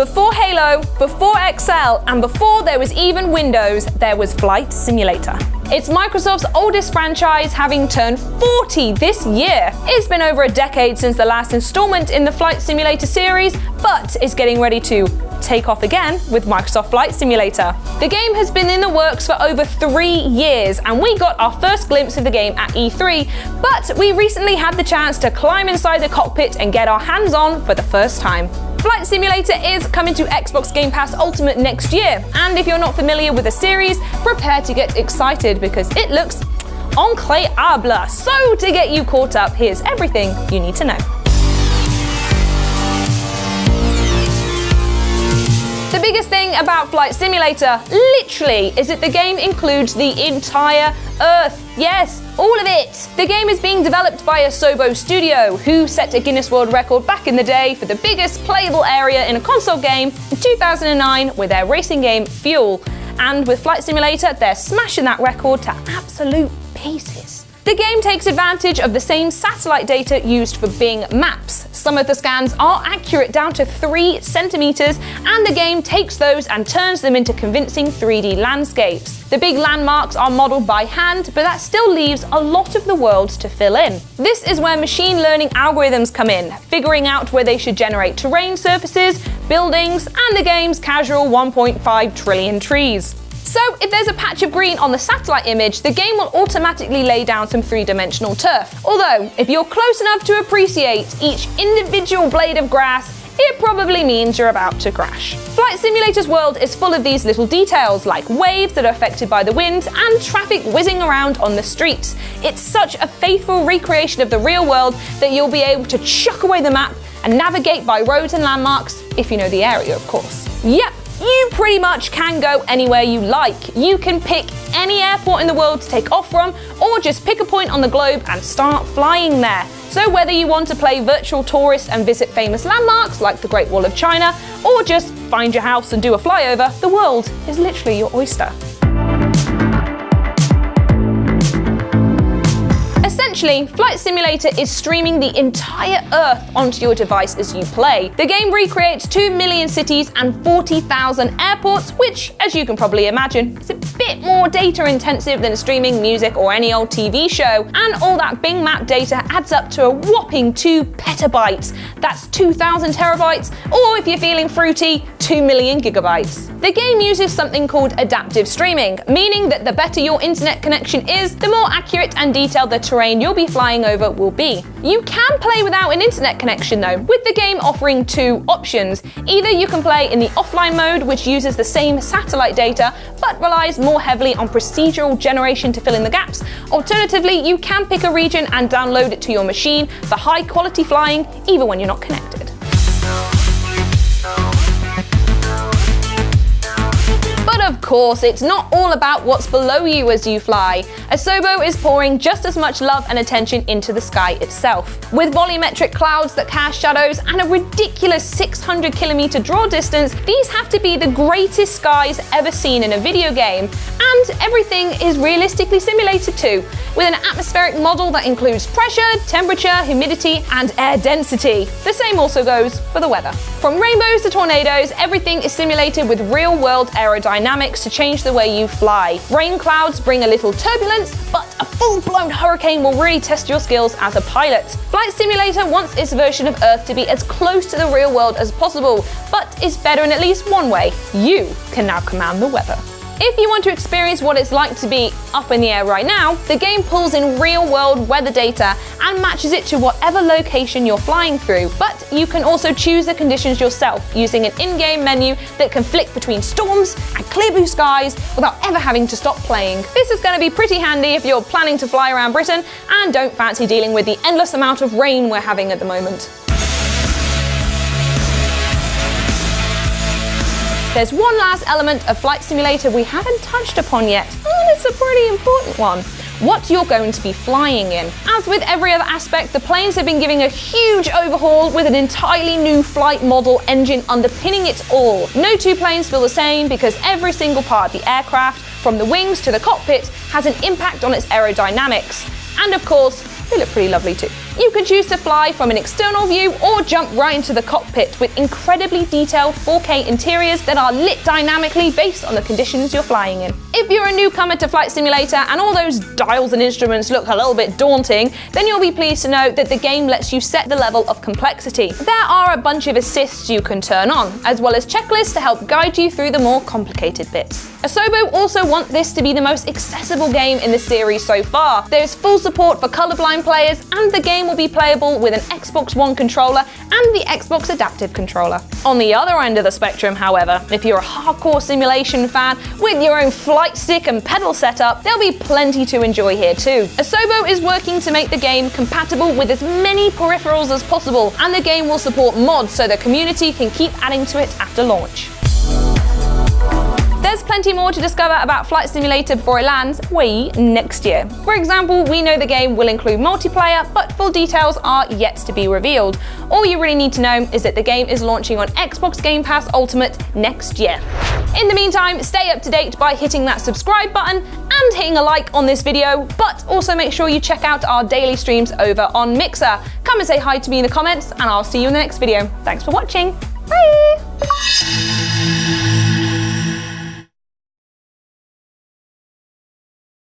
Before Halo, before Excel, and before there was even Windows, there was Flight Simulator. It's Microsoft's oldest franchise, having turned 40 this year. It's been over a decade since the last installment in the Flight Simulator series, but is getting ready to take off again with Microsoft Flight Simulator. The game has been in the works for over 3 years, and we got our first glimpse of the game at E3, but we recently had the chance to climb inside the cockpit and get our hands on for the first time. Flight Simulator is coming to Xbox Game Pass Ultimate next year, and if you're not familiar with the series, prepare to get excited because it looks incroyable. So to get you caught up, here's everything you need to know. The biggest thing about Flight Simulator, literally, is that the game includes the entire Earth. Yes, all of it. The game is being developed by Asobo Studio, who set a Guinness World Record back in the day for the biggest playable area in a console game in 2009 with their racing game Fuel. And with Flight Simulator, they're smashing that record to absolute pieces. The game takes advantage of the same satellite data used for Bing Maps. Some of the scans are accurate down to 3 centimeters, and the game takes those and turns them into convincing 3D landscapes. The big landmarks are modeled by hand, but that still leaves a lot of the world to fill in. This is where machine learning algorithms come in, figuring out where they should generate terrain surfaces, buildings, and the game's casual 1.5 trillion trees. So if there's a patch of green on the satellite image, the game will automatically lay down some 3-dimensional turf. Although, if you're close enough to appreciate each individual blade of grass, it probably means you're about to crash. Flight Simulator's world is full of these little details, like waves that are affected by the wind and traffic whizzing around on the streets. It's such a faithful recreation of the real world that you'll be able to chuck away the map and navigate by roads and landmarks, if you know the area, of course. Yep. You pretty much can go anywhere you like. You can pick any airport in the world to take off from, or just pick a point on the globe and start flying there. So whether you want to play virtual tourist and visit famous landmarks like the Great Wall of China, or just find your house and do a flyover, the world is literally your oyster. Essentially, Flight Simulator is streaming the entire Earth onto your device as you play. The game recreates 2 million cities and 40,000 airports, which, as you can probably imagine, is a bit more data intensive than streaming music or any old TV show. And all that Bing Map data adds up to a whopping 2 petabytes. That's 2,000 terabytes, or if you're feeling fruity, 2 million gigabytes. The game uses something called adaptive streaming, meaning that the better your internet connection is, the more accurate and detailed the terrain you'll be flying over will be. You can play without an internet connection though, with the game offering 2 options. Either you can play in the offline mode, which uses the same satellite data, but relies more heavily on procedural generation to fill in the gaps. Alternatively, you can pick a region and download it to your machine for high quality flying, even when you're not connected. Of course, it's not all about what's below you as you fly. Asobo is pouring just as much love and attention into the sky itself. With volumetric clouds that cast shadows and a ridiculous 600-kilometer draw distance, these have to be the greatest skies ever seen in a video game. And everything is realistically simulated too, with an atmospheric model that includes pressure, temperature, humidity, and air density. The same also goes for the weather. From rainbows to tornadoes, everything is simulated with real-world aerodynamics to change the way you fly. Rain clouds bring a little turbulence, but a full-blown hurricane will really test your skills as a pilot. Flight Simulator wants its version of Earth to be as close to the real world as possible, but is better in at least one way. You can now command the weather. If you want to experience what it's like to be up in the air right now, the game pulls in real-world weather data and matches it to whatever location you're flying through. But you can also choose the conditions yourself using an in-game menu that can flick between storms and clear blue skies without ever having to stop playing. This is going to be pretty handy if you're planning to fly around Britain and don't fancy dealing with the endless amount of rain we're having at the moment. There's one last element of Flight Simulator we haven't touched upon yet, and it's a pretty important one. What you're going to be flying in. As with every other aspect, the planes have been giving a huge overhaul with an entirely new flight model engine underpinning it all. No 2 planes feel the same because every single part of the aircraft, from the wings to the cockpit, has an impact on its aerodynamics. And of course, they look pretty lovely too. You can choose to fly from an external view or jump right into the cockpit with incredibly detailed 4K interiors that are lit dynamically based on the conditions you're flying in. If you're a newcomer to Flight Simulator and all those dials and instruments look a little bit daunting, then you'll be pleased to know that the game lets you set the level of complexity. There are a bunch of assists you can turn on, as well as checklists to help guide you through the more complicated bits. Asobo also want this to be the most accessible game in the series so far. There's full support for colorblind players, and the game will be playable with an Xbox One controller and the Xbox Adaptive Controller. On the other end of the spectrum, however, if you're a hardcore simulation fan with your own flight stick and pedal setup, there'll be plenty to enjoy here too. Asobo is working to make the game compatible with as many peripherals as possible, and the game will support mods so the community can keep adding to it after launch. There's plenty more to discover about Flight Simulator before it lands way next year. For example, we know the game will include multiplayer, but full details are yet to be revealed. All you really need to know is that the game is launching on Xbox Game Pass Ultimate next year. In the meantime, stay up to date by hitting that subscribe button and hitting a like on this video, but also make sure you check out our daily streams over on Mixer. Come and say hi to me in the comments, and I'll see you in the next video. Thanks for watching. Bye!